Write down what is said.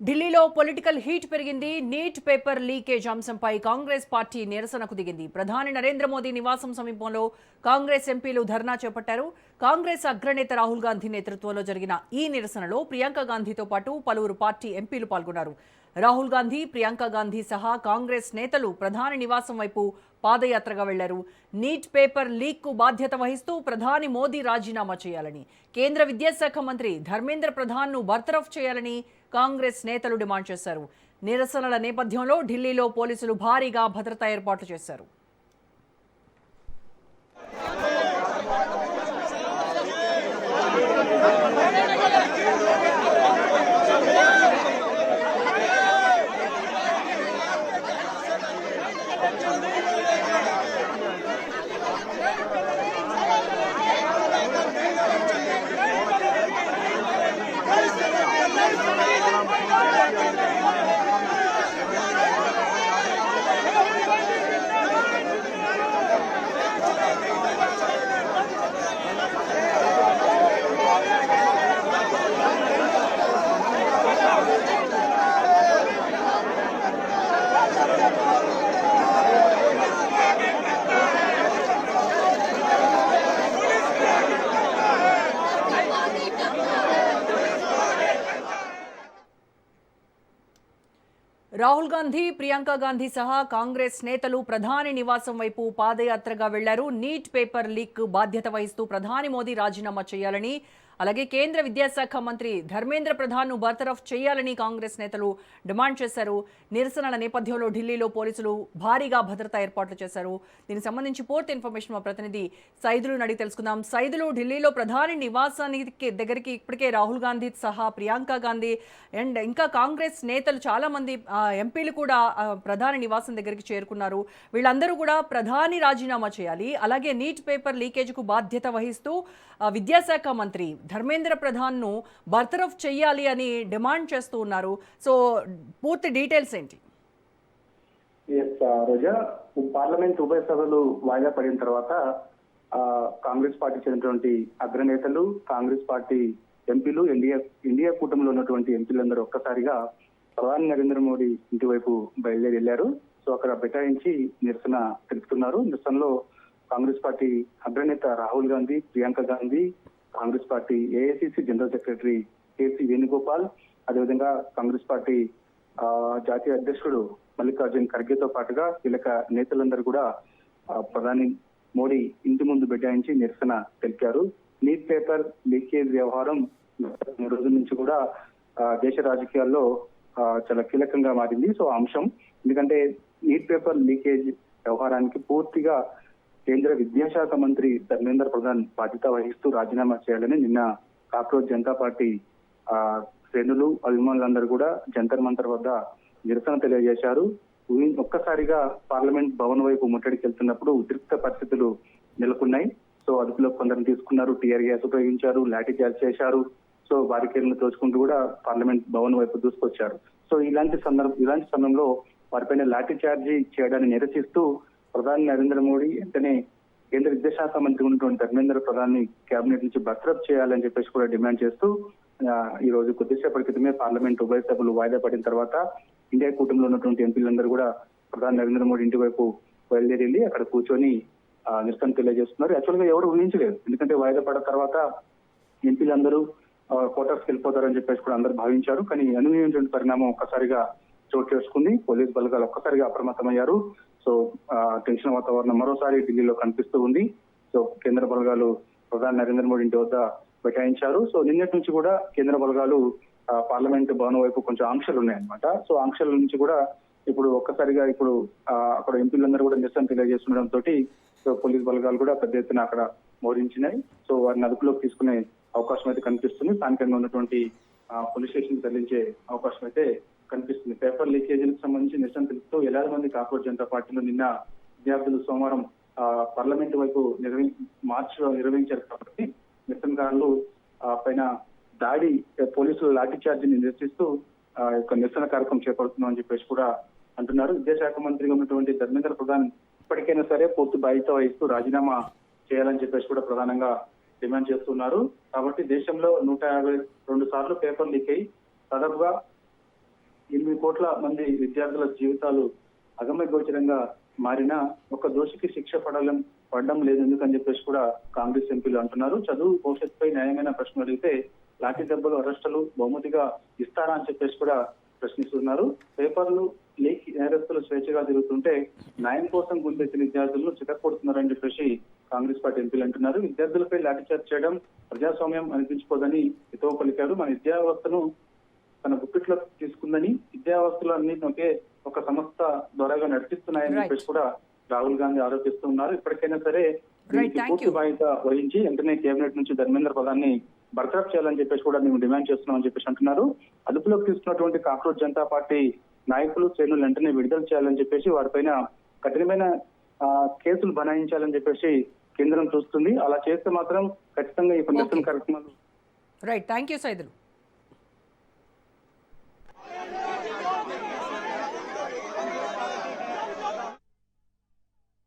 ఢిల్లీలో political heat పెరిగింది. Neat paper leakage అంశంపై కాంగ్రెస్ పార్టీ నిరసనకు దిగింది. ప్రధాని నరేంద్ర మోదీ నివాసం సమీపంలో కాంగ్రెస్ ఎంపీలు ధర్నా చేపట్టారు. కాంగ్రెస్ అగ్రనేత రాహుల్ గాంధీ నేతృత్వంలో జరిగిన ఈ నిరసనలో ప్రియాంక గాంధీతో పాటు పలువురు పార్టీ ఎంపీలు పాల్గొన్నారు. రాహుల్ గాంధీ, ప్రియాంక గాంధీ సహా కాంగ్రెస్ నేతలు ప్రధాని నివాసం వైపు పాదయాత్రగా వెళ్లారు. నీట్ పేపర్ లీక్ కు బాధ్యత వహిస్తూ ప్రధాని మోదీ రాజీనామా చేయాలని, కేంద్ర విద్యాశాఖ మంత్రి ధర్మేంద్ర ప్రధాన్ ను బర్తరఫ్ చేయాలని కాంగ్రెస్ నేతలు డిమాండ్ చేశారు. నిరసనల నేపథ్యంలో ఢిల్లీలో పోలీసులు భారీగా భద్రతా ఏర్పాట్లు చేశారు. రాహుల్ గాంధీ, ప్రియాంక గాంధీ సహా కాంగ్రెస్ నేతలు ప్రధాని నివాసం వైపు పాదయాత్రగా వెళ్లారు. నీట్ పేపర్ లీక్ బాధ్యత వహిస్తూ ప్రధాని మోదీ రాజీనామా చేయాలని, అలాగే కేంద్ర విద్యాశాఖ మంత్రి ధర్మేంద్ర ప్రధాన్ ను బర్తరఫ్ చేయాలని కాంగ్రెస్ నేతలు డిమాండ్ చేశారు. నిరసనల నేపథ్యంలో ఢిల్లీలో పోలీసులు భారీగా భద్రతా ఏర్పాట్లు చేశారు. దీనికి సంబంధించి పూర్తి ఇన్ఫర్మేషన్ మా ప్రతినిధి సైదులు అడిగి తెలుసుకుందాం. సైదులు, ఢిల్లీలో ప్రధాని నివాసానికి దగ్గరికి ఇప్పటికే రాహుల్ గాంధీ సహా ప్రియాంక గాంధీ అండ్ ఇంకా కాంగ్రెస్ నేతలు చాలా మంది ఎంపీలు కూడా ప్రధాని నివాసం దగ్గరికి చేరుకున్నారు. వీళ్ళందరూ కూడా ప్రధాని రాజీనామా చేయాలి, అలాగే నీట్ పేపర్ లీకేజ్కు బాధ్యత వహిస్తూ విద్యాశాఖ మంత్రి ధర్మేంద్ర ప్రధాన్ ను బర్తరఫ్ చెయ్యాలి అని డిమాండ్ చేస్తూ ఉన్నారు. సో పూర్తి డీటెయిల్స్ ఏంటి? రోజా, పార్లమెంట్ ఉభయ సభలు వాయిదా పడిన తర్వాత కాంగ్రెస్ పార్టీ చెందినటువంటి అగ్రనేతలు, కాంగ్రెస్ పార్టీ ఎంపీలు, ఇండియా కూటమిలో ఉన్నటువంటి ఎంపీలందరూ ఒక్కసారిగా ప్రధాని నరేంద్ర మోడీ ఇంటి వైపు బయలుదేరి వెళ్లారు. సో అక్కడ బైఠాయించి నిరసన తెలుపుతున్నారు. నిరసనలో కాంగ్రెస్ పార్టీ అగ్రనేత Rahul Gandhi, Priyanka Gandhi, Congress party AICC general secretary KC Venugopal, అదేవిధంగా కాంగ్రెస్ పార్టీ జాతీయ అధ్యక్షుడు మల్లికార్జున్ ఖర్గేతో పాటుగా కీలక నేతలందరూ కూడా ప్రధాని మోడీ ఇంటి ముందు బైఠాయించి నిరసన తెలిపారు. నీట్ పేపర్ లీకేజ్ వ్యవహారం రోజుల నుంచి కూడా దేశ రాజకీయాల్లో చాలా కీలకంగా మారింది. సో ఆ అంశం ఎందుకంటే నీట్ పేపర్ లీకేజ్ వ్యవహారానికి పూర్తిగా కేంద్ర విద్యాశాఖ మంత్రి ధర్మేంద్ర ప్రధాన్ బాధ్యత వహిస్తూ రాజీనామా చేయాలని నిన్న కాక్రోచ్ జనతా పార్టీ శ్రేణులు, అభిమానులందరూ కూడా జంతర్ మంతర్ వద్ద నిరసన తెలియజేశారు. ఒక్కసారిగా పార్లమెంట్ భవన్ వైపు ముట్టడికి వెళ్తున్నప్పుడు ఉద్రిక్త పరిస్థితులు నెలకొన్నాయి. సో అదుపులో కొందరిని తీసుకున్నారు, టీఆర్ గ్యాస్ ఉపయోగించారు, లాఠీ చార్జ్ చేశారు. సో బారికేడ్లను తోచుకుంటూ కూడా పార్లమెంట్ భవన్ వైపు దూసుకొచ్చారు. సో ఇలాంటి సమయంలో వారిపైన లాఠీ చార్జీ చేయడాన్ని నిరసిస్తూ ప్రధాని నరేంద్ర మోడీ వెంటనే కేంద్ర విద్యాశాఖ మంత్రి ఉన్నటువంటి ధర్మేంద్ర ప్రధాన్ ని కేబినెట్ నుంచి బర్తరఫ్ చేయాలని చెప్పేసి కూడా డిమాండ్ చేస్తూ ఈ రోజు కొద్దిసేపటి క్రితమే పార్లమెంట్ ఉభయ సభలు వాయిదా పడిన తర్వాత ఇండియా కూటమిలో ఉన్నటువంటి ఎంపీలందరూ కూడా ప్రధాని నరేంద్ర మోడీ ఇంటి వైపు బయలుదేరి అక్కడ కూర్చొని నిరసన తెలియజేస్తున్నారు. యాక్చువల్ గా ఎవరు ఊహించలేదు, ఎందుకంటే వాయిదా పడిన తర్వాత ఎంపీలందరూ క్వార్టర్స్కి వెళ్ళిపోతారని చెప్పేసి కూడా అందరూ భావించారు. కానీ అనూహ్యమైనటువంటి పరిణామం ఒక్కసారిగా చోటు చేసుకుంది. పోలీస్ బలగాలు ఒక్కసారిగా అప్రమత్తమయ్యారు. సో టెన్షన్ వాతావరణం మరోసారి ఢిల్లీలో కనిపిస్తూ ఉంది. సో కేంద్ర బలగాలు ప్రధాని నరేంద్ర మోడీ ఇంటి వద్ద బైఠాయించారు. సో నిన్నటి నుంచి కూడా కేంద్ర బలగాలు పార్లమెంట్ భవన్ వైపు కొంచెం ఆంక్షలు ఉన్నాయన్నమాట. సో ఆంక్షల నుంచి కూడా ఇప్పుడు ఒక్కసారిగా అక్కడ ఎంపీలందరూ కూడా నిరసన తెలియజేస్తుండటంతో పోలీస్ బలగాలు కూడా పెద్ద ఎత్తున అక్కడ మోహరించినాయి. సో వారిని అదుపులోకి తీసుకునే అవకాశం అయితే కనిపిస్తుంది. స్థానికంగా ఉన్నటువంటి పోలీస్ స్టేషన్ తరలించే అవకాశం అయితే కనిపిస్తుంది. పేపర్ లీకేజీలకు సంబంధించి నిరసన తెలుపుతూ వేలాది మంది కాక్రోచ్ జనతా పార్టీలో నిన్న విద్యార్థులు సోమవారం పార్లమెంట్ వైపు మార్చ్ నిర్వహించారు. కాబట్టి నిరసనకారులు పైన దాడి, పోలీసులు లాఠీ చార్జీని నిరసిస్తూ నిరసన కార్యక్రమం చేపడుతున్నామని చెప్పేసి కూడా అంటున్నారు. విద్యాశాఖ మంత్రిగా ఉన్నటువంటి ధర్మేంద్ర ప్రధాన్ ఇప్పటికైనా సరే పూర్తి బాధ్యత వహిస్తూ రాజీనామా చేయాలని చెప్పేసి కూడా ప్రధానంగా డిమాండ్ చేస్తున్నారు. కాబట్టి దేశంలో 152 సార్లు పేపర్ లీక్ అయి దాదాపుగా కోట్ల మంది విద్యార్థుల జీవితాలు అగమ్య గోచరంగా మారినా ఒక దోషికి శిక్ష పడడం లేదు ఎందుకని చెప్పేసి కూడా కాంగ్రెస్ ఎంపీలు అంటున్నారు. చదువు భవిష్యత్తుపై న్యాయమైన ప్రశ్నలు అడిగితే లాఠీ దెబ్బలు, అరెస్టులు బహుమతిగా ఇస్తారా అని చెప్పేసి కూడా ప్రశ్నిస్తున్నారు. పేపర్లు లేఖి నేరస్తులు స్వేచ్ఛగా తిరుగుతుంటే న్యాయం కోసం గుండెత్తిన విద్యార్థులను చితక్కొడుతున్నారని చెప్పేసి కాంగ్రెస్ పార్టీ ఎంపీలు అంటున్నారు. విద్యార్థులపై లాఠీచార్జ్ చేయడం ప్రజాస్వామ్యం అనిపించుకోదని హితవు పలికారు. మన విద్యా వ్యవస్థను తన గుప్పిట్లో తీసుకుందని, విద్యా వ్యవస్థలు అన్నింటినీ ఒకే ఒక సంస్థ ద్వారాగా నడిపిస్తున్నాయని చెప్పేసి కూడా రాహుల్ గాంధీ ఆరోపిస్తున్నారు. ఇప్పటికైనా సరే దీనికి thank పూర్తి you. బాధ్యత వహించి వెంటనే కేబినెట్ నుంచి ధర్మేంద్ర ప్రధాన్ని బర్తరఫ్ చేయాలని చెప్పేసి కూడా మేము డిమాండ్ చేస్తున్నామని చెప్పేసి అంటున్నారు. అదుపులోకి తీసుకున్నటువంటి కాక్రోచ్ జనతా పార్టీ నాయకులు, శ్రేణులు వెంటనే విడుదల చేయాలని చెప్పేసి వారిపైన కఠినమైన కేసులు బనాయించాలని చెప్పేసి కేంద్రం చూస్తుంది. అలా చేస్తే మాత్రం ఖచ్చితంగా ఈ నిరసన కార్యక్రమాలు రైట్, థ్యాంక్ యూ సైదులు.